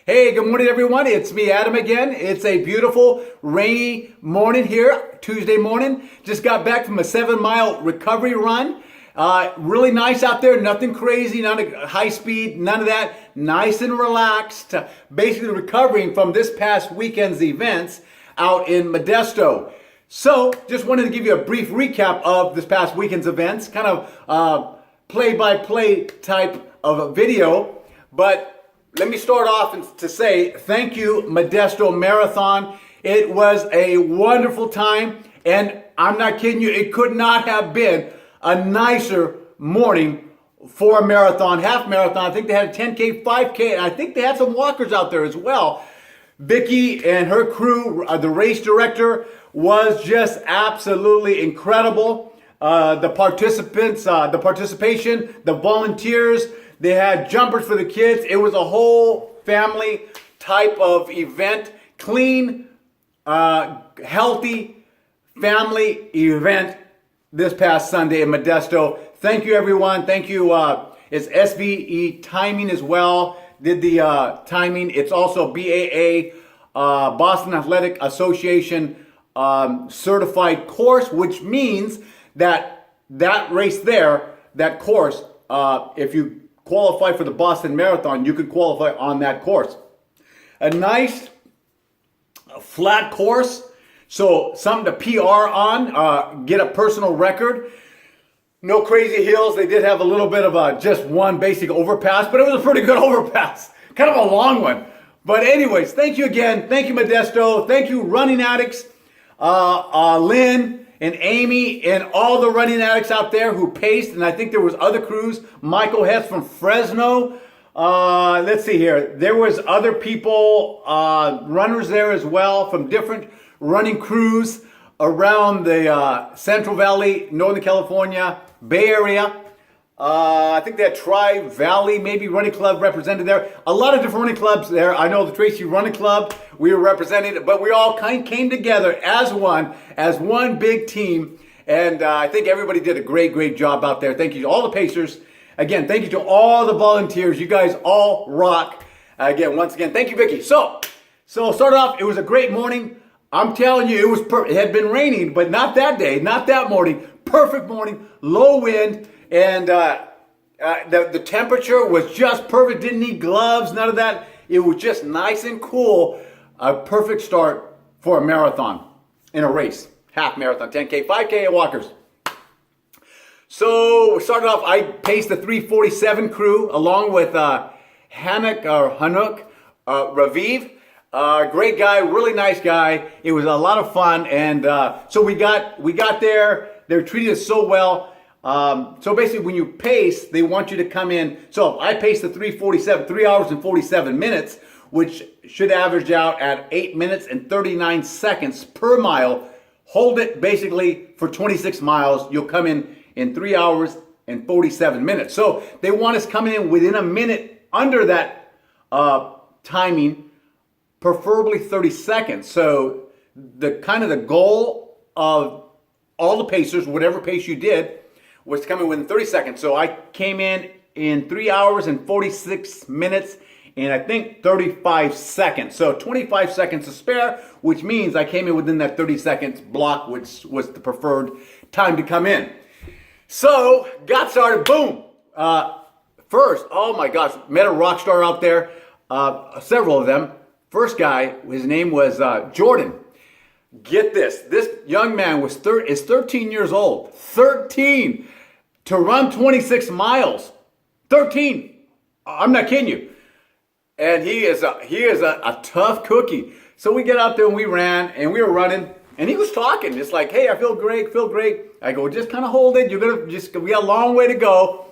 Hey, good morning, everyone. It's me, Adam, again. It's a beautiful, rainy morning here, Tuesday morning. Just got back from a 7-mile recovery run. Really nice out there, nothing crazy, not a high speed, none of that. Nice and relaxed, basically recovering from this past weekend's events out in Modesto. So, just wanted to give you a brief recap of this past weekend's events, kind of play-by-play type of a video, but let me start off to say thank you, Modesto Marathon. It was a wonderful time, and I'm not kidding you, it could not have been a nicer morning for a marathon, half marathon. I think they had a 10K, 5K, and I think they had some walkers out there as well. Vicky and her crew, the race director, was just absolutely incredible. The participants, the participation, the volunteers, they had jumpers for the kids. It was a whole family type of event. Clean, healthy family event this past Sunday in Modesto. Thank you, everyone. Thank you. It's SVE Timing as well. Did the timing. It's also BAA, Boston Athletic Association certified course, which means that race there, that course, if you qualify for the Boston Marathon, you could qualify on that course. A nice flat course, so something to PR on, get a personal record. No crazy hills. They did have a little bit of just one basic overpass, but it was a pretty good overpass. Kind of a long one. But anyways, thank you again. Thank you, Modesto. Thank you, Running Addicts, Lynn and Amy and all the running addicts out there who paced, and I think there was other crews. Michael Hess from Fresno. Let's see here. There was other people, runners there as well from different running crews around the Central Valley, Northern California, Bay Area. I think they had Tri-Valley, maybe running club represented there. A lot of different running clubs there. I know the Tracy Running Club, we were represented, but we all kind of came together as one big team. And I think everybody did a great job out there. Thank you to all the pacers. Again, thank you to all the volunteers. You guys all rock. Again, once again, thank you, Vicky. So start off, it was a great morning. I'm telling you, it had been raining, but not that day, not that morning. Perfect morning, low wind. And the temperature was just perfect. Didn't need gloves, none of that. It was just nice and cool. A perfect start for a marathon in a race. Half marathon, 10K, 5K at walkers. So we started off, I paced the 347 crew along with Hanuk Raviv. Great guy, really nice guy. It was a lot of fun. And so we got there. They treated us so well. So basically when you pace, they want you to come in. So I paced the 347, 3 hours and 47 minutes, which should average out at 8 minutes and 39 seconds per mile. Hold it basically for 26 miles. You'll come in 3 hours and 47 minutes. So they want us coming in within a minute under that timing, preferably 30 seconds. So the goal of all the pacers, whatever pace you did, was coming within 30 seconds. So I came in 3 hours and 46 minutes and I think 35 seconds. So 25 seconds to spare, which means I came in within that 30 seconds block, which was the preferred time to come in. So got started, boom. First, oh my gosh, met a rock star out there, several of them. First guy, his name was Jordan. Get this young man is 13 years old. 13 to run 26 miles. 13. I'm not kidding you. And he is a tough cookie. So we get out there and we ran and we were running and he was talking. It's like, hey, I feel great. I go, just kind of hold it. We got a long way to go.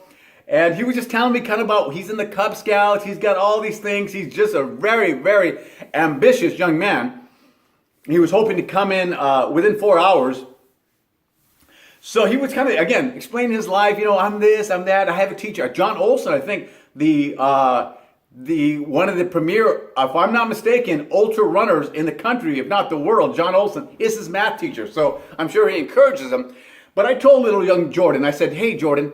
And he was just telling me kind of about, he's in the Cub Scouts. He's got all these things. He's just a very, very ambitious young man. He was hoping to come in within 4 hours. So he was kind of, again, explaining his life. You know, I'm this, I'm that. I have a teacher, John Olson, I think, the one of the premier, if I'm not mistaken, ultra runners in the country, if not the world. John Olson is his math teacher. So I'm sure he encourages him. But I told little young Jordan, I said, hey, Jordan,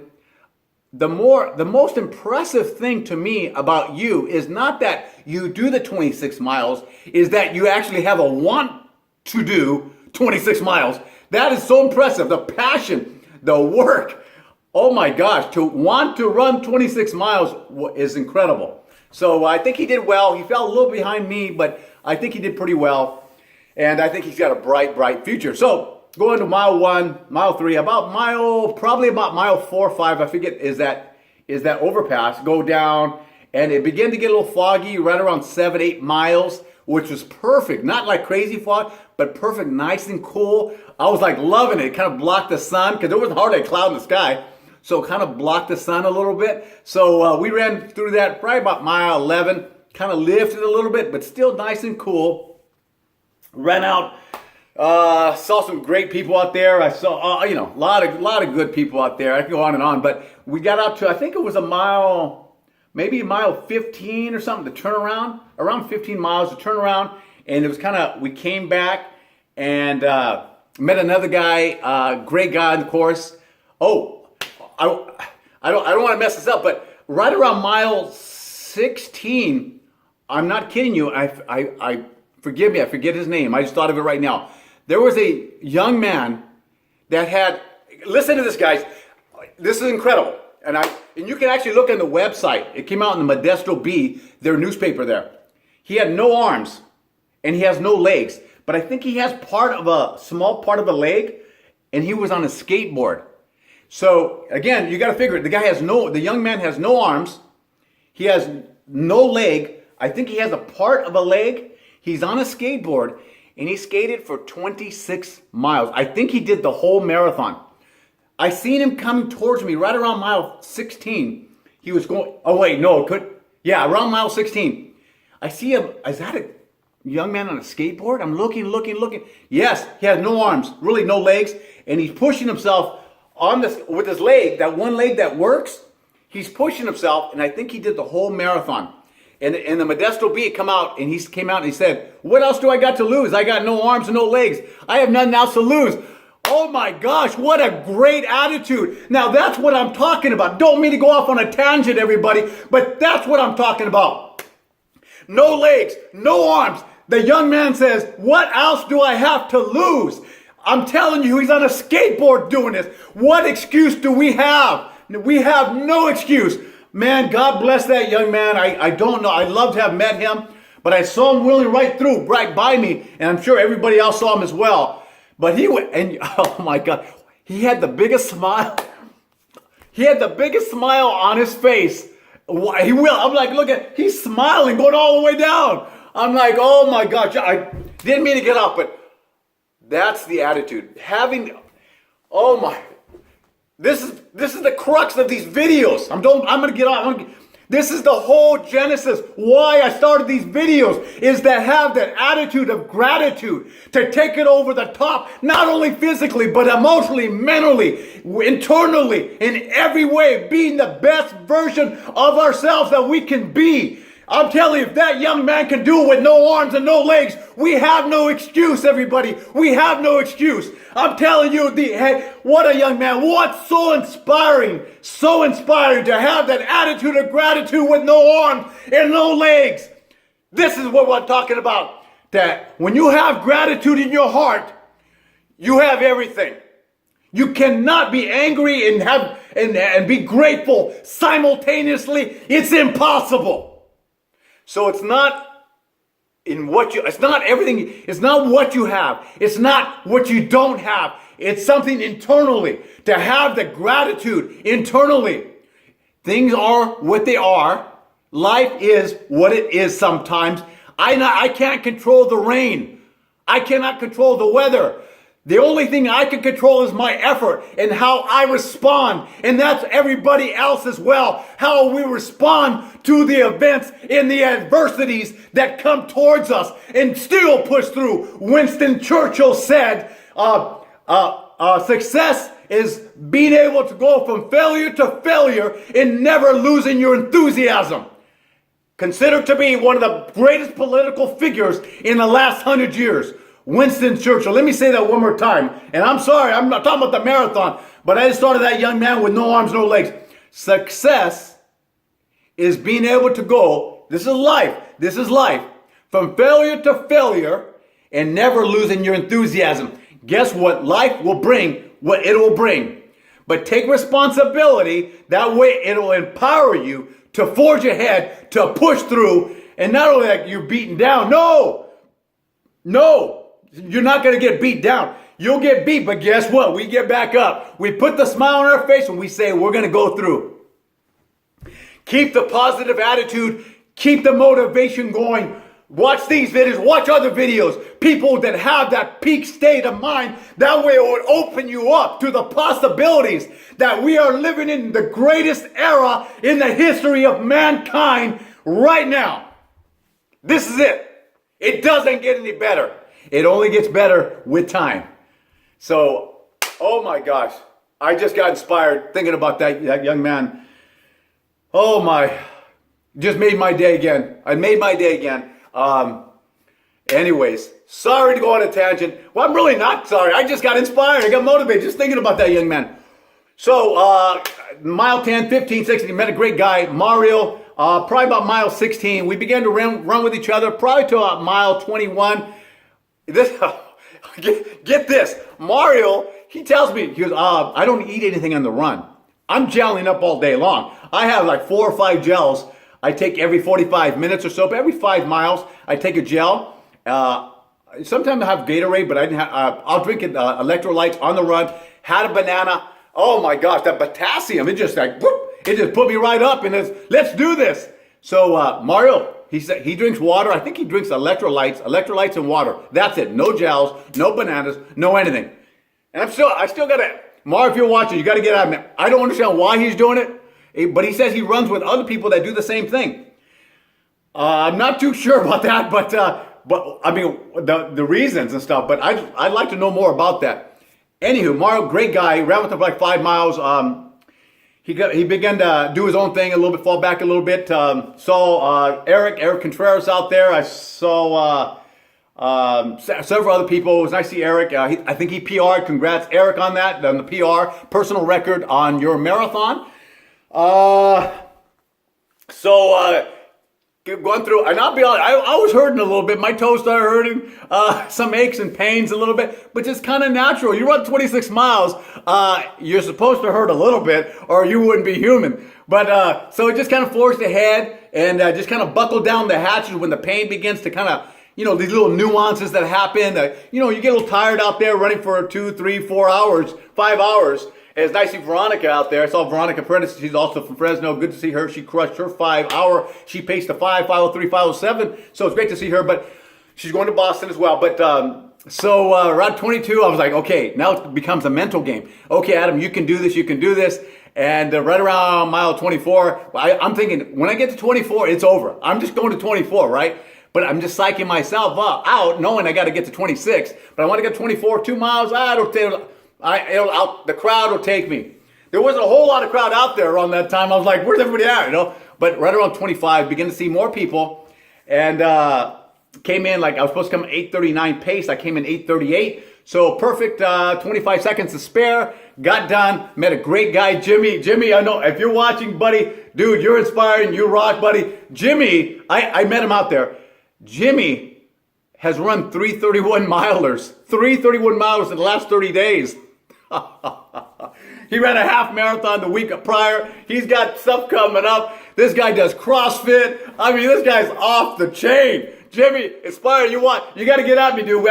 the most impressive thing to me about you is not that you do the 26 miles, is that you actually have a want to do 26 miles. That is so impressive. The passion, the work. Oh my gosh, to want to run 26 miles is incredible. So I think he did well. He fell a little behind me, but I think he did pretty well. And I think he's got a bright, bright future. So going to mile 1, mile 3, probably about mile 4 or 5, I forget, is that overpass, go down, and it began to get a little foggy right around 7, 8 miles, which was perfect. Not like crazy fog, but perfect, nice and cool. I was like loving it. It kind of blocked the sun because there wasn't hardly a cloud in the sky. So it kind of blocked the sun a little bit. So we ran through that probably about mile 11, kind of lifted a little bit, but still nice and cool. Ran out, saw some great people out there. I saw, a lot of good people out there. I could go on and on, but we got out to, I think it was maybe mile 15 or something to turn around, around 15 miles to turn around. And it was we came back and met another guy, great guy, of course. Oh, I don't want to mess this up, but right around mile 16, I'm not kidding you. I forgive me, I forget his name. I just thought of it right now. There was a young man that had, listen to this, guys. This is incredible. And you can actually look on the website. It came out in the Modesto Bee, their newspaper there. He had no arms and he has no legs, but I think he has small part of a leg, and he was on a skateboard. So again, you got to figure it. The young man has no arms. He has no leg. I think he has a part of a leg. He's on a skateboard and he skated for 26 miles. I think he did the whole marathon. I seen him coming towards me right around mile 16. He was going, around mile 16. I see him. Is that a young man on a skateboard? I'm looking. Yes, he has no arms, really no legs, and he's pushing himself with his leg, that one leg that works. He's pushing himself, and I think he did the whole marathon. And the Modesto Bee came out and he said, "What else do I got to lose? I got no arms and no legs. I have nothing else to lose." Oh my gosh, what a great attitude. Now that's what I'm talking about. Don't mean to go off on a tangent, everybody, but that's what I'm talking about. No legs, no arms. The young man says, "What else do I have to lose?" I'm telling you, he's on a skateboard doing this. What excuse do we have? We have no excuse. Man, God bless that young man. I don't know. I'd love to have met him, but I saw him wheeling right by me, and I'm sure everybody else saw him as well. But he went, and oh my God, he had the biggest smile. He had the biggest smile on his face. I'm like, look he's smiling, going all the way down. I'm like, oh my gosh, I didn't mean to get up, but that's the attitude. This is the crux of these videos. I'm going to get on. This is the whole genesis why I started these videos, is to have that attitude of gratitude, to take it over the top, not only physically, but emotionally, mentally, internally, in every way, being the best version of ourselves that we can be. I'm telling you, if that young man can do it with no arms and no legs, we have no excuse, everybody. We have no excuse. I'm telling you, what a young man. What's so inspiring to have that attitude of gratitude with no arms and no legs. This is what we're talking about. That when you have gratitude in your heart, you have everything. You cannot be angry and be grateful simultaneously. It's impossible. So it's not everything. It's not what you have. It's not what you don't have. It's something internally. To have the gratitude internally. Things are what they are. Life is what it is sometimes. I can't control the rain. I cannot control the weather. The only thing I can control is my effort and how I respond. And that's everybody else as well. How we respond to the events and the adversities that come towards us and still push through. Winston Churchill said, success is being able to go from failure to failure and never losing your enthusiasm. Considered to be one of the greatest political figures in the last 100 years. Winston Churchill. Let me say that one more time. And I'm sorry, I'm not talking about the marathon, but I just thought of that young man with no arms, no legs. Success is being able to go, this is life, from failure to failure and never losing your enthusiasm. Guess what? Life will bring what it will bring. But take responsibility. That way it'll empower you to forge ahead, to push through. And not only that, you're beaten down. No, you're not going to get beat down. You'll get beat, but guess what? We get back up. We put the smile on our face and we say, we're going to go through. Keep the positive attitude. Keep the motivation going. Watch these videos. Watch other videos. People that have that peak state of mind. That way it would open you up to the possibilities that we are living in the greatest era in the history of mankind right now. This is it. It doesn't get any better. It only gets better with time. So, oh my gosh. I just got inspired thinking about that young man. Oh my. Just made my day again. I made my day again. Anyways, sorry to go on a tangent. Well, I'm really not sorry. I just got inspired. I got motivated just thinking about that young man. So, mile 10, 15, 16, met a great guy, Mario, probably about mile 16. We began to run with each other probably to mile 21. Get this. Mario, he tells me, he goes, I don't eat anything on the run. I'm gelling up all day long. I have like 4 or 5 gels I take every 45 minutes or so, but every 5 miles, I take a gel. Sometimes I have Gatorade, but I didn't have, I'll drink it, electrolytes on the run. Had a banana. Oh my gosh, that potassium, it just like, whoop, it just put me right up and it's, let's do this. So Mario, he said he drinks water. I think he drinks electrolytes and water. That's it. No gels, no bananas, no anything. And I still got to, Mario, if you're watching, you got to get out of it. I don't understand why he's doing it, but he says he runs with other people that do the same thing. I'm not too sure about that, but I mean, the reasons and stuff, but I'd like to know more about that. Anywho, Mario, great guy, ran with him for like 5 miles. He began to do his own thing a little bit, fall back a little bit. Saw Eric Contreras out there. I saw several other people. It was nice to see Eric. I think he PR'd. Congrats, Eric, on that, on the PR, personal record on your marathon. Going through, and I'll be honest, I was hurting a little bit. My toes started hurting, some aches and pains a little bit, but just kind of natural. You run 26 miles, you're supposed to hurt a little bit or you wouldn't be human. But, so it just kind of forged ahead and just kind of buckled down the hatches when the pain begins to kind of, these little nuances that happen. You get a little tired out there running for 2, 3, 4 hours, 5 hours. And it's nice to see Veronica out there. I saw Veronica Prentice. She's also from Fresno. Good to see her. She crushed her 5 hour. She paced a 5:03, 5:07. So it's great to see her. But she's going to Boston as well. But around 22, I was like, okay, now it becomes a mental game. Okay, Adam, you can do this. You can do this. And right around mile 24, I'm thinking, when I get to 24, it's over. I'm just going to 24, right? But I'm just psyching myself out, knowing I got to get to 26. But I want to get 24, 2 miles. The crowd will take me. There wasn't a whole lot of crowd out there around that time. I was like, where's everybody at, But right around 25, began to see more people. And came in, like I was supposed to come 8:39 pace. I came in 8:38. So perfect 25 seconds to spare. Got done. Met a great guy, Jimmy. Jimmy, I know if you're watching, buddy, dude, you're inspiring. You rock, buddy. Jimmy, I met him out there. Jimmy has run 3:31 milers. 3:31 milers in the last 30 days. He ran a half marathon the week prior. He's got stuff coming up. This guy does CrossFit. I mean, this guy's off the chain. Jimmy, inspire you got to get at me, dude. We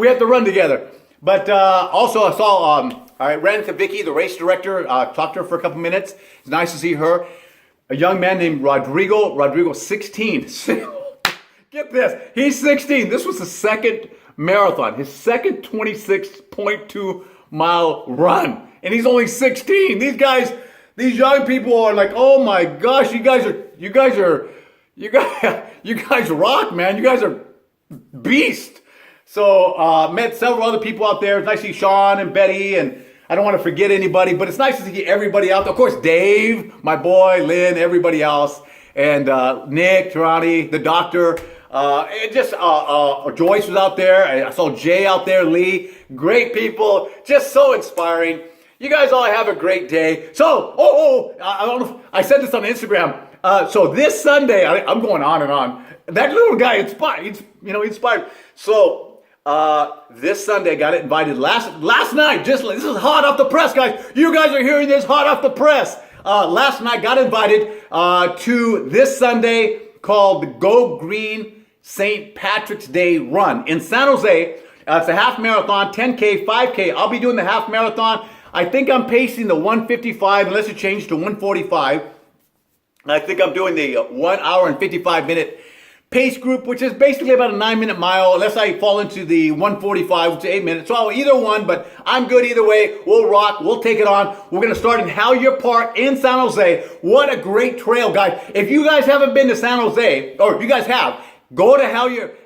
have to run together. But also I saw, I ran into Vicky, the race director, talked to her for a couple minutes. It's nice to see her. A young man named Rodrigo, 16. Get this, he's 16. This was his second marathon, his second 26.2 mile run, and he's only 16. These young people are like, oh my gosh, you guys rock, man. You guys are beast. So met several other people out there. It's nice to see Sean and Betty, and I don't want to forget anybody, but it's nice to see everybody out there. Of course, Dave, my boy, Lynn, everybody else, and Nick, Ronnie, the doctor. Joyce was out there. I saw Jay out there, Lee. Great people. Just so inspiring. You guys all have a great day. So, I don't know. I said this on Instagram. So this Sunday, I'm going on and on. That little guy inspired. Inspired. So this Sunday, got invited last night. This is hot off the press, guys. You guys are hearing this hot off the press. Last night, got invited to this Sunday called the Go Green St. Patrick's Day Run in San Jose. It's a half marathon, 10K, 5K. I'll be doing the half marathon. I think I'm pacing the 155 unless it changes to 145. I think I'm doing the 1 hour and 55 minute pace group, which is basically about a 9-minute mile, unless I fall into the 145, which is 8 minutes. So either one, but I'm good either way. We'll rock. We'll take it on. We're going to start in Howyer Park in San Jose. What a great trail, guys. If you guys haven't been to San Jose, or if you guys have, go to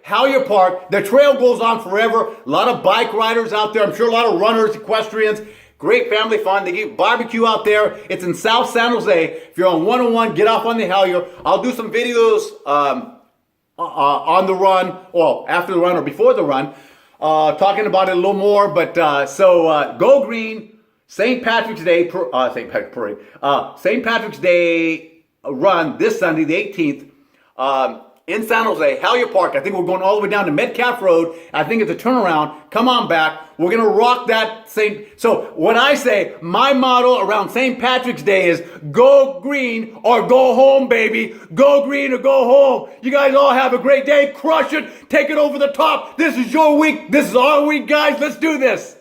Howyer Park. The trail goes on forever. A lot of bike riders out there. I'm sure a lot of runners, equestrians. Great family fun. They get barbecue out there. It's in South San Jose. If you're on 101, get off on the Howyer. I'll do some videos on the run, well, after the run or before the run, talking about it a little more. But Go Green, St. Patrick's Day, St. Patrick's Day run this Sunday, the 18th. In San Jose, Howyer Park. I think we're going all the way down to Metcalf Road. I think it's a turnaround. Come on back. We're going to rock that So what I say, my motto around St. Patrick's Day is go green or go home, baby. Go green or go home. You guys all have a great day. Crush it. Take it over the top. This is your week. This is our week, guys. Let's do this.